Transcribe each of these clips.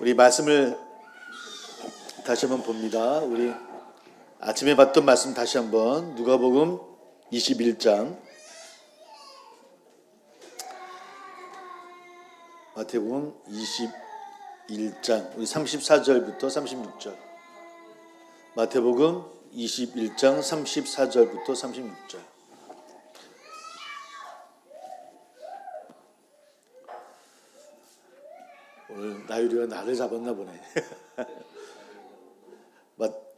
우리 말씀을 다시 한번 봅니다. 우리 아침에 봤던 말씀 다시 한번 누가복음 21장, 마태복음 21장 우리 34절부터 36절. 마태복음 21장 34절부터 36절. 오늘 나유리가 나를 잡았나 보네.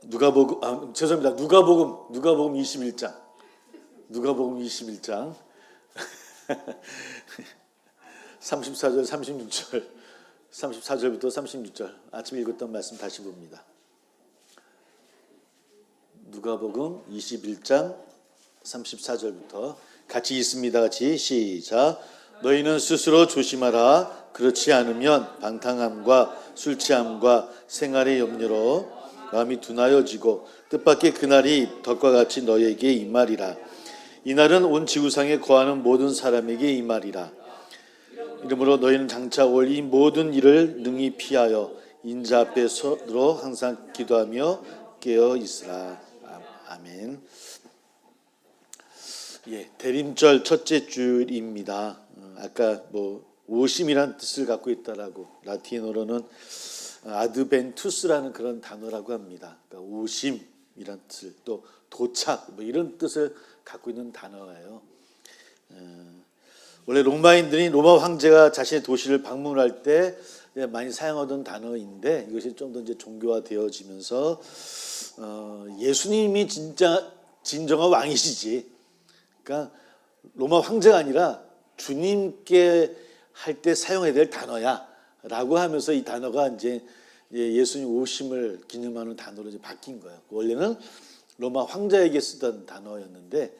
누가복음, 죄송합니다. 누가복음 21장. 누가복음 21장 34절, 36절, 34절부터 36절. 아침에 읽었던 말씀 다시 봅니다. 누가복음 21장 34절부터 같이 읽습니다. 같이 시작. 너희는 스스로 조심하라. 그렇지 않으면 방탕함과 술취함과 생활의 염려로 마음이 둔하여지고 뜻밖의 그날이 덕과 같이 너희에게 임하리라. 이날은 온 지구상에 거하는 모든 사람에게 임하리라. 이러므로 너희는 장차 올 이 모든 일을 능히 피하여 인자 앞에 서로 항상 기도하며 깨어 있으라. 아멘. 예, 대림절 첫째 주일입니다. 아까 오심이란 뜻을 갖고 있다라고, 라틴어로는 아드벤투스라는 그런 단어라고 합니다. 그러니까 오심이란 뜻을, 또 도착 이런 뜻을 갖고 있는 단어예요. 원래 로마인들이 로마 황제가 자신의 도시를 방문할 때 많이 사용하던 단어인데, 이것이 좀 더 이제 종교화되어지면서 예수님이 진정한 왕이시지, 그러니까 로마 황제가 아니라 주님께 할 때 사용해야 될 단어야 라고 하면서 이 단어가 이제 예수님 오심을 기념하는 단어로 이제 바뀐 거예요. 원래는 로마 황제에게 쓰던 단어였는데,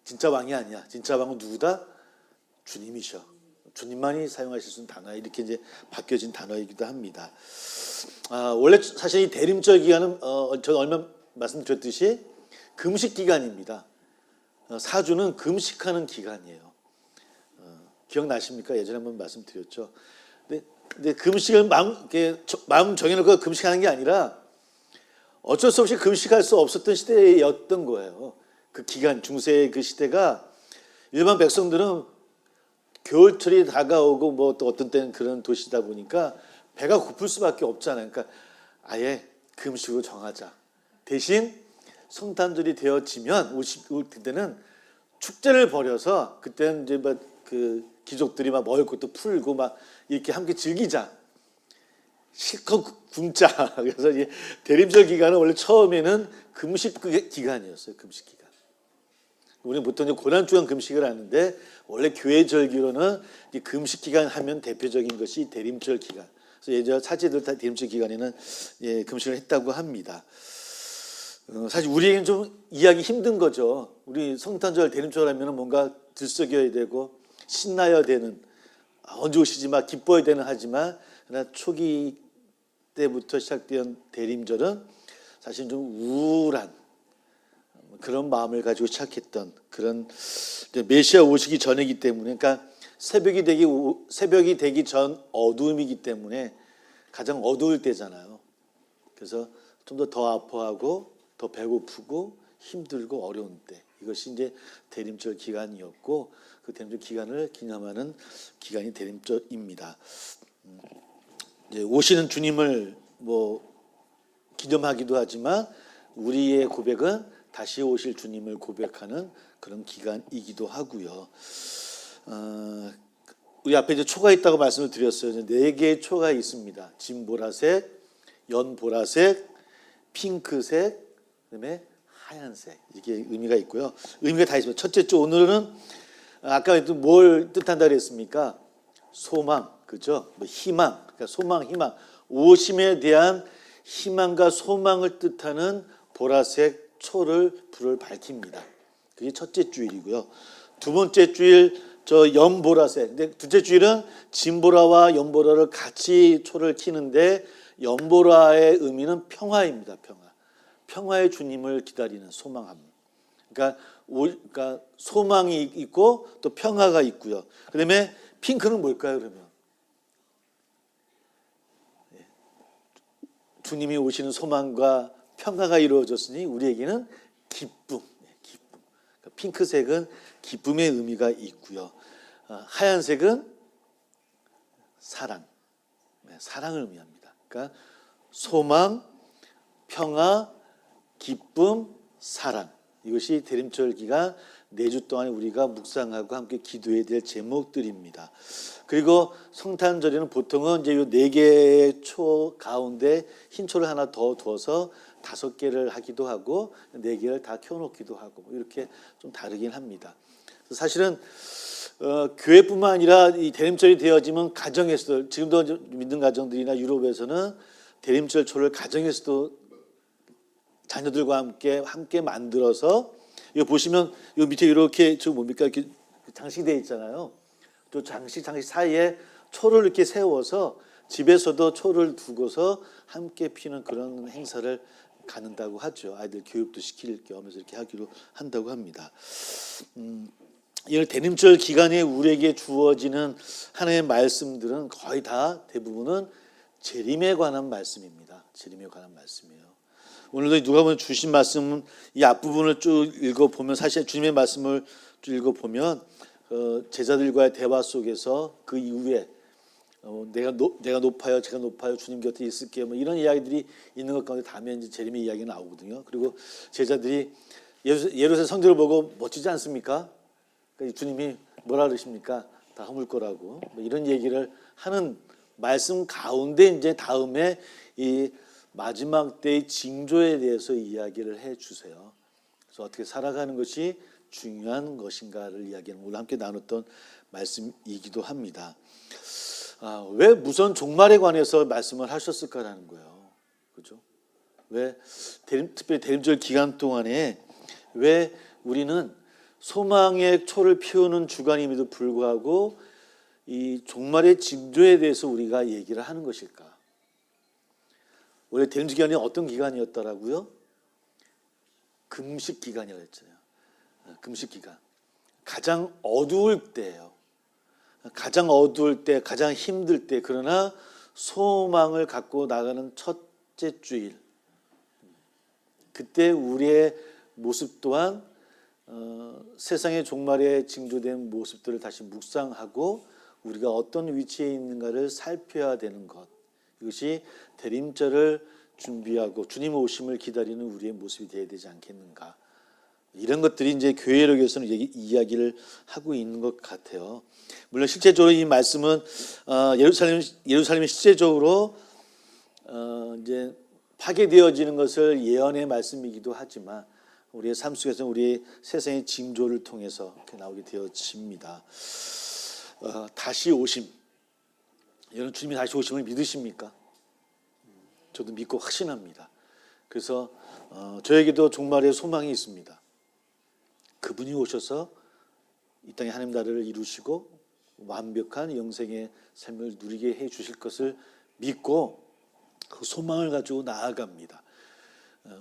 진짜 왕이 아니야. 진짜 왕은 누구다? 주님이셔. 주님만이 사용하실 수 있는 단어야. 이렇게 이제 바뀌어진 단어이기도 합니다. 원래 사실 이 대림절 기간은 저는 얼마 말씀드렸듯이 금식 기간입니다. 사주는 금식하는 기간이에요. 기억나십니까? 예전에 한번 말씀드렸죠. 근데 금식을 마음 정해놓고 금식하는 게 아니라 어쩔 수 없이 금식할 수 없었던 시대였던 거예요. 그 기간, 중세의 그 시대가 일반 백성들은 겨울철이 다가오고 또 어떤 때는 그런 도시다 보니까 배가 고플 수밖에 없잖아요. 그러니까 아예 금식으로 정하자. 대신 성탄절이 되어지면 그때는 축제를 벌여서, 그때는 이제 그 귀족들이 먹을 것도 풀고 이렇게 함께 즐기자. 실컷 굶자. 그래서 이제 대림절 기간은 원래 처음에는 금식 기간이었어요. 금식 기간. 우리는 보통 이제 고난주간 금식을 하는데, 원래 교회 절기로는 이 금식 기간 하면 대표적인 것이 대림절 기간. 그래서 예전 사제들 다 대림절 기간에는 금식을 했다고 합니다. 사실 우리에게는 좀 이해하기 힘든 거죠. 우리 성탄절 대림절 하면 뭔가 들썩여야 되고 신나야 되는, 언제 오시지 마 기뻐야 되는, 하지만 그러나 초기 때부터 시작된 대림절은 사실 좀 우울한 그런 마음을 가지고 시작했던 그런 메시아 오시기 전이기 때문에, 그러니까 새벽이 되기 전 어두움이기 때문에 가장 어두울 때잖아요. 그래서 좀 더 아파하고 더 배고프고 힘들고 어려운 때, 이것이 이제 대림절 기간이었고, 그 대림절 기간을 기념하는 기간이 대림절입니다. 이제 오시는 주님을 기념하기도 하지만, 우리의 고백은 다시 오실 주님을 고백하는 그런 기간이기도 하고요. 우리 앞에 이제 초가 있다고 말씀을 드렸어요. 4개의 초가 있습니다. 진보라색, 연보라색, 핑크색, 그다음에 하얀색. 이게 의미가 있고요. 의미가 다 있습니다. 첫째 초, 오늘은 아까 뭘 뜻한다 그랬습니까? 소망, 그죠? 희망, 그러니까 소망, 희망. 오심에 대한 희망과 소망을 뜻하는 보라색 불을 밝힙니다. 그게 첫째 주일이고요. 두 번째 주일 연보라색. 근데 둘째 주일은 진보라와 연보라를 같이 초를 켜는데, 연보라의 의미는 평화입니다. 평화의 주님을 기다리는 소망함. 그러니까 소망이 있고 또 평화가 있고요. 그다음에 핑크는 뭘까요, 그러면? 주님이 오시는 소망과 평화가 이루어졌으니 우리에게는 기쁨. 핑크색은 기쁨의 의미가 있고요. 하얀색은 사랑. 사랑을 의미합니다. 그러니까 소망, 평화, 기쁨, 사랑. 이것이 대림절 기간 4주 동안 우리가 묵상하고 함께 기도해야 될 제목들입니다. 그리고 성탄절에는 보통은 이제 이 4개의 초 가운데 흰 초를 하나 더 두어서 5개를 하기도 하고 4개를 다 켜놓기도 하고 이렇게 좀 다르긴 합니다. 사실은 교회뿐만 아니라 이 대림절이 되어지면 가정에서도, 지금도 믿는 가정들이나 유럽에서는 대림절 초를 가정에서도 자녀들과 함께 만들어서, 이거 보시면 이 밑에 이렇게 저 뭡니까, 이렇게 장식되어 있잖아요. 또 장식 사이에 초를 이렇게 세워서 집에서도 초를 두고서 함께 피는 그런 행사를 갖는다고 하죠. 아이들 교육도 시킬 겸해서 이렇게 하기로 한다고 합니다. 이런 대림절 기간에 우리에게 주어지는 하나님의 말씀들은 거의 다 대부분은 재림에 관한 말씀입니다. 재림에 관한 말씀이에요. 오늘도 누가복음 주신 말씀은 이 앞부분을 쭉 읽어보면, 사실 주님의 말씀을 쭉 읽어보면 제자들과의 대화 속에서 그 이후에 내가 높아요, 제가 높아요, 주님 곁에 있을게요, 뭐 이런 이야기들이 있는 것 가운데 다음에 이제 재림의 이야기가 나오거든요. 그리고 제자들이 예루살렘 성전을 보고 멋지지 않습니까? 그러니까 주님이 뭐라 그러십니까? 다 허물 거라고, 뭐 이런 얘기를 하는 말씀 가운데 이제 다음에 이 마지막 때의 징조에 대해서 이야기를 해주세요. 그래서 어떻게 살아가는 것이 중요한 것인가를 이야기하는, 오늘 함께 나눴던 말씀이기도 합니다. 왜 무선 종말에 관해서 말씀을 하셨을까라는 거예요. 그렇죠? 왜 특별히 대림절 기간 동안에 왜 우리는 소망의 초를 피우는 주간임에도 불구하고 이 종말의 징조에 대해서 우리가 얘기를 하는 것일까? 원래 대림절 기간이 어떤 기간이었더라고요? 금식 기간이라고 했잖아요. 금식 기간. 가장 어두울 때예요. 가장 어두울 때, 가장 힘들 때, 그러나 소망을 갖고 나가는 첫째 주일. 그때 우리의 모습 또한 세상의 종말에 징조된 모습들을 다시 묵상하고 우리가 어떤 위치에 있는가를 살펴야 되는 것. 이것이 대림절을 준비하고 주님 오심을 기다리는 우리의 모습이 되어야 되지 않겠는가. 이런 것들이 이제 교회력에서는 이야기를 하고 있는 것 같아요. 물론 실제적으로 이 말씀은 예루살렘이 실제적으로 이제 파괴되어지는 것을 예언의 말씀이기도 하지만 우리의 삶 속에서 우리의 세상의 징조를 통해서 이렇게 나오게 되어집니다. 다시 오심. 여러분 주님이 다시 오심을 믿으십니까? 저도 믿고 확신합니다. 그래서 저에게도 종말의 소망이 있습니다. 그분이 오셔서 이 땅에 하나님 나라를 이루시고 완벽한 영생의 삶을 누리게 해 주실 것을 믿고 그 소망을 가지고 나아갑니다.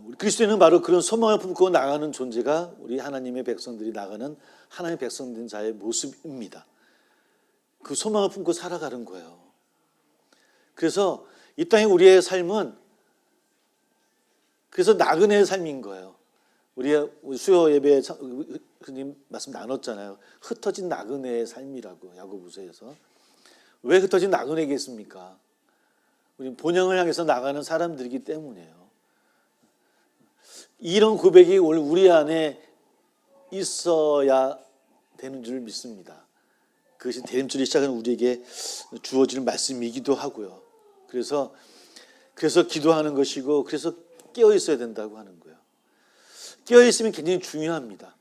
우리 그리스도인은 바로 그런 소망을 품고 나가는 존재가 우리 하나님의 백성들이 나가는 하나님의 백성된 자의 모습입니다. 그 소망을 품고 살아가는 거예요. 그래서 이 땅에 우리의 삶은 그래서 나그네의 삶인 거예요. 우리 수요 예배에 그님 말씀 나눴잖아요. 흩어진 나그네의 삶이라고, 야고보서에서. 왜 흩어진 나그네겠습니까? 우리는 본향을 향해서 나가는 사람들이기 때문이에요. 이런 고백이 오늘 우리 안에 있어야 되는 줄 믿습니다. 그것이 대림절이 시작하는 우리에게 주어지는 말씀이기도 하고요. 그래서 기도하는 것이고, 그래서 깨어 있어야 된다고 하는 거예요. 깨어 있으면 굉장히 중요합니다.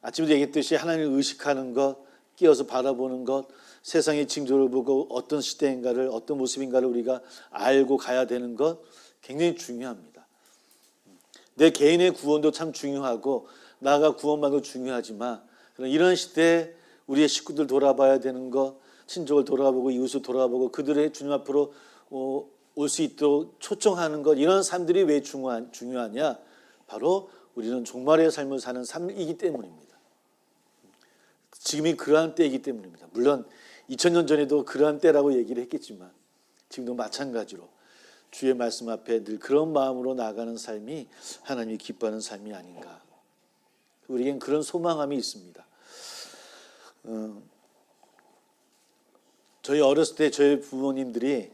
아침에도 얘기했듯이 하나님을 의식하는 것, 깨어서 바라보는 것, 세상의 징조를 보고 어떤 시대인가를, 어떤 모습인가를 우리가 알고 가야 되는 것, 굉장히 중요합니다. 내 개인의 구원도 참 중요하고 나가 구원받는 것도 중요하지만 이런 시대에 우리의 식구들 돌아봐야 되는 것, 친족을 돌아보고 이웃을 돌아보고 그들의 주님 앞으로 올 수 있도록 초청하는 것, 이런 삶들이 왜 중요하냐? 바로 우리는 종말의 삶을 사는 삶이기 때문입니다. 지금이 그러한 때이기 때문입니다. 물론 2000년 전에도 그러한 때라고 얘기를 했겠지만 지금도 마찬가지로 주의 말씀 앞에 늘 그런 마음으로 나아가는 삶이 하나님이 기뻐하는 삶이 아닌가. 우리에겐 그런 소망함이 있습니다. 저희 어렸을 때 저희 부모님들이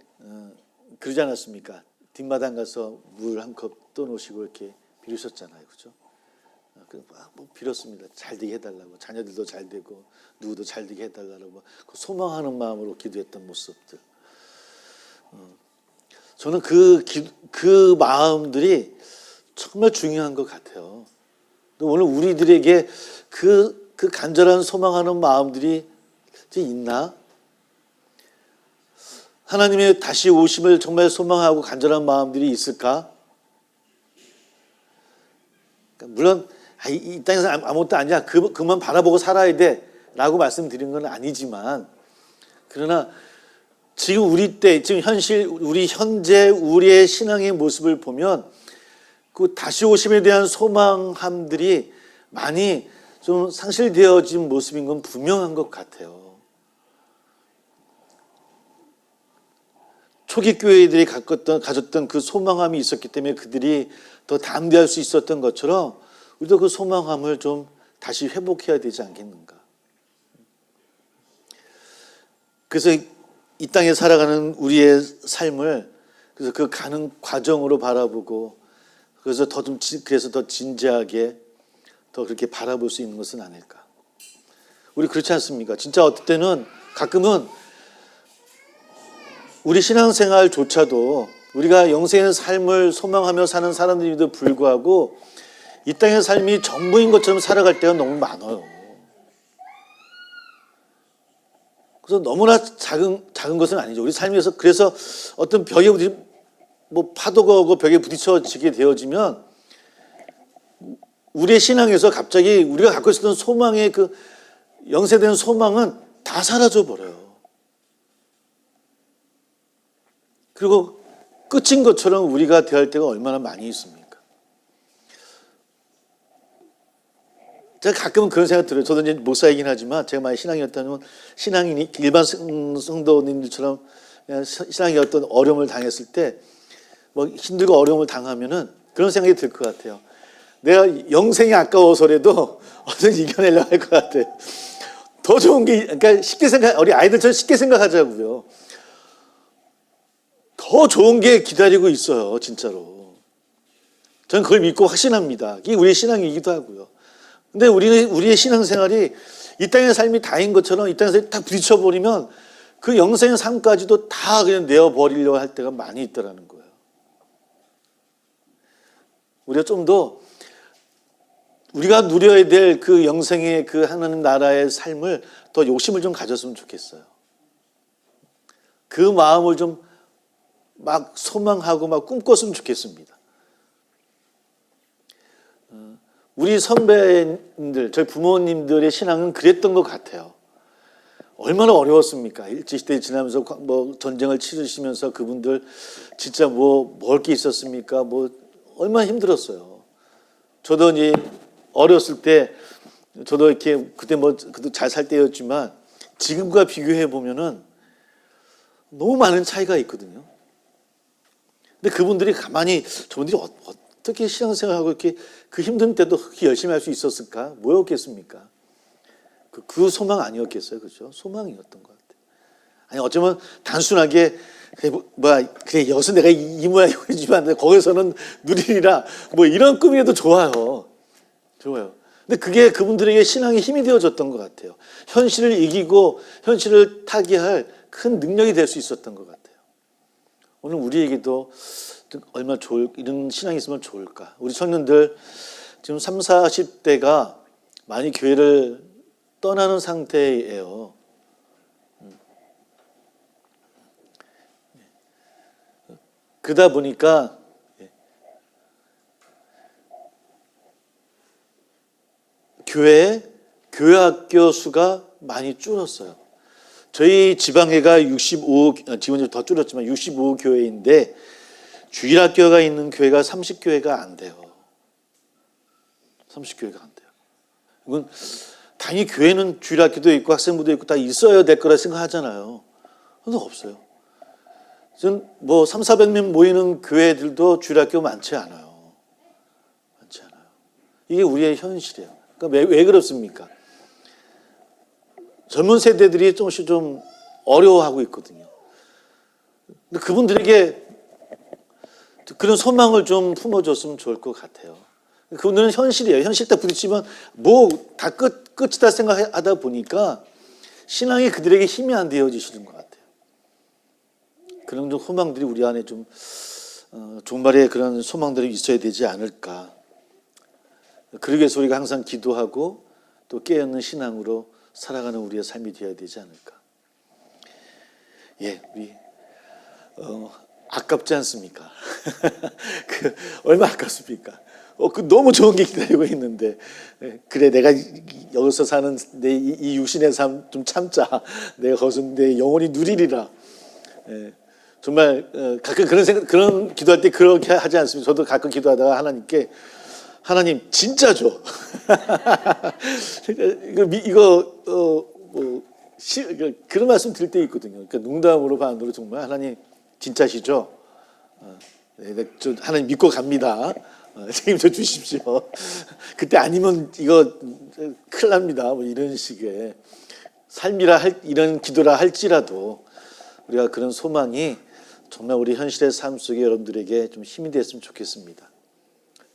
그러지 않았습니까? 뒷마당 가서 물 한 컵 떠놓으시고 이렇게 빌으셨잖아요. 그죠? 뭐 빌었습니다. 잘 되게 해달라고. 자녀들도 잘 되고 누구도 잘 되게 해달라고 소망하는 마음으로 기도했던 모습들. 저는 그 마음들이 정말 중요한 것 같아요. 오늘 우리들에게 그 간절한 소망하는 마음들이 있나? 하나님의 다시 오심을 정말 소망하고 간절한 마음들이 있을까? 물론 이 땅에서 아무것도 아니야. 그만 바라보고 살아야 돼 라고 말씀드린 건 아니지만, 그러나 지금 우리 때, 지금 우리 현재 우리의 신앙의 모습을 보면 그 다시 오심에 대한 소망함들이 많이 좀 상실되어진 모습인 건 분명한 것 같아요. 초기 교회들이 가졌던 그 소망함이 있었기 때문에 그들이 더 담대할 수 있었던 것처럼 우리도 그 소망함을 좀 다시 회복해야 되지 않겠는가. 그래서 이 땅에 살아가는 우리의 삶을 그래서 그 가는 과정으로 바라보고 그래서 더 진지하게 더 그렇게 바라볼 수 있는 것은 아닐까. 우리 그렇지 않습니까? 진짜 어떨 때는 가끔은 우리 신앙생활조차도 우리가 영생의 삶을 소망하며 사는 사람들임에도 불구하고 이 땅의 삶이 전부인 것처럼 살아갈 때가 너무 많아요. 그래서 너무나 작은 것은 아니죠. 우리 삶에서 그래서 어떤 파도가 오고 벽에 부딪혀지게 되어지면 우리의 신앙에서 갑자기 우리가 갖고 있었던 소망의 그 영세된 소망은 다 사라져 버려요. 그리고 끝인 것처럼 우리가 대할 때가 얼마나 많이 있습니까? 제가 가끔은 그런 생각 들어요. 저도 이제 목사이긴 하지만 제가 만약 신앙이었다면 신앙인이 일반 성도님들처럼 신앙이 어떤 어려움을 당했을 때 뭐 힘들고 어려움을 당하면은 그런 생각이 들 것 같아요. 내가 영생이 아까워서라도 어떻게 이겨내려고 할 것 같아요. 더 좋은 게, 그러니까 우리 아이들처럼 쉽게 생각하자고요. 더 좋은 게 기다리고 있어요, 진짜로. 저는 그걸 믿고 확신합니다. 이게 우리의 신앙이기도 하고요. 근데 우리의 신앙생활이 이 땅의 삶이 다인 것처럼 이 땅에서 딱 부딪혀버리면 그 영생의 삶까지도 다 그냥 내어버리려고 할 때가 많이 있더라는 거예요. 우리가 좀 더 우리가 누려야 될 그 영생의 그 하나님 나라의 삶을 더 욕심을 좀 가졌으면 좋겠어요. 그 마음을 좀 막 소망하고 막 꿈꿨으면 좋겠습니다. 우리 선배님들, 저희 부모님들의 신앙은 그랬던 것 같아요. 얼마나 어려웠습니까? 일제시대 지나면서 뭐 전쟁을 치르시면서 그분들 진짜 먹을 게 있었습니까? 얼마나 힘들었어요. 저도 이제 어렸을 때 저도 이렇게 그때 그래도 잘 살 때였지만 지금과 비교해 보면은 너무 많은 차이가 있거든요. 근데 그분들이 가만히 저분들이 어떻게 신앙생활하고 이렇게 그 힘든 때도 그렇게 열심히 할 수 있었을까? 뭐였겠습니까? 그 소망 아니었겠어요, 그죠? 소망이었던 것 같아요. 아니 어쩌면 단순하게 그래 여기서 내가 이 모양이지만 거기서는 누리리라 이런 꿈이라도 좋아요. 근데 그게 그분들에게 신앙의 힘이 되어줬던 것 같아요. 현실을 이기고 현실을 타개할 큰 능력이 될 수 있었던 것 같아요. 오늘 우리에게도 얼마나 이런 신앙이 있으면 좋을까. 우리 청년들 지금 30, 40대가 많이 교회를 떠나는 상태예요. 그러다 보니까 교회학교 수가 많이 줄었어요. 저희 지방회가 지금은 더 줄었지만 65교회인데 주일학교가 있는 교회가 30교회가 안 돼요. 30교회가 안 돼요. 이건 당연히 교회는 주일학교도 있고 학생부도 있고 다 있어야 될 거라 생각하잖아요. 근데 없어요. 뭐 3, 400명 모이는 교회들도 주일학교 많지 않아요. 많지 않아요. 이게 우리의 현실이에요. 그러니까 왜 그렇습니까? 젊은 세대들이 조금씩 좀 어려워하고 있거든요. 근데 그분들에게 그런 소망을 좀 품어줬으면 좋을 것 같아요. 그분들은 현실이에요. 현실 때 부딪히면 뭐 다 끝이다 생각하다 보니까 신앙이 그들에게 힘이 안 되어지시는 것 같아요. 그런 좀 소망들이 우리 안에 좀 종말의 그런 소망들이 있어야 되지 않을까. 그러기 위해서 우리가 항상 기도하고 또 깨어있는 신앙으로 살아가는 우리의 삶이 되어야 되지 않을까. 예, 우리 아깝지 않습니까? 얼마 아깝습니까? 그 너무 좋은 게 기다리고 있는데, 그래 내가 여기서 사는 내 이 육신의 삶 좀 참자. 내가 거기서 내 영혼이 누리리라. 정말 가끔 그런 기도할 때 그렇게 하지 않습니까? 저도 가끔 기도하다가 하나님께 하나님 진짜 줘. 그런 말씀 드릴 때 있거든요. 그러니까 농담으로 반으로 정말 하나님 진짜시죠? 하나님 믿고 갑니다. 책임져 주십시오. 그때 아니면 이거 큰일 납니다. 뭐 이런 식의 삶이라 이런 기도라 할지라도 우리가 그런 소망이 정말 우리 현실의 삶 속에 여러분들에게 좀 힘이 됐으면 좋겠습니다.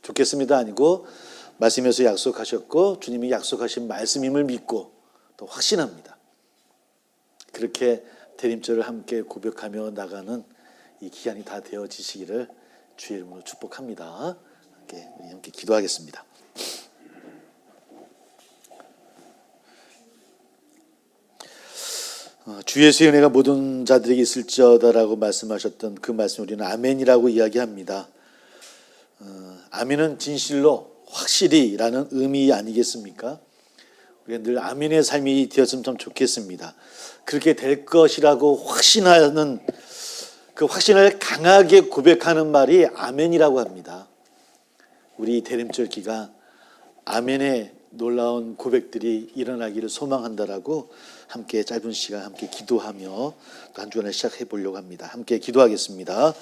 좋겠습니다 아니고 말씀에서 약속하셨고 주님이 약속하신 말씀임을 믿고 또 확신합니다. 그렇게 대림절을 함께 고백하며 나가는 이 기한이 다 되어지시기를 주의 이름으로 축복합니다. 우리 함께 기도하겠습니다. 주 예수의 은혜가 모든 자들에게 있을지어다라고 말씀하셨던 그 말씀 우리는 아멘이라고 이야기합니다. 아멘은 진실로 확실히라는 의미 아니겠습니까? 우리가 늘 아멘의 삶이 되었으면 참 좋겠습니다. 그렇게 될 것이라고 확신하는 그 확신을 강하게 고백하는 말이 아멘이라고 합니다. 우리 대림절 기간 아멘의 놀라운 고백들이 일어나기를 소망한다라고 함께 짧은 시간 함께 기도하며 또 한 주간을 시작해 보려고 합니다. 함께 기도하겠습니다.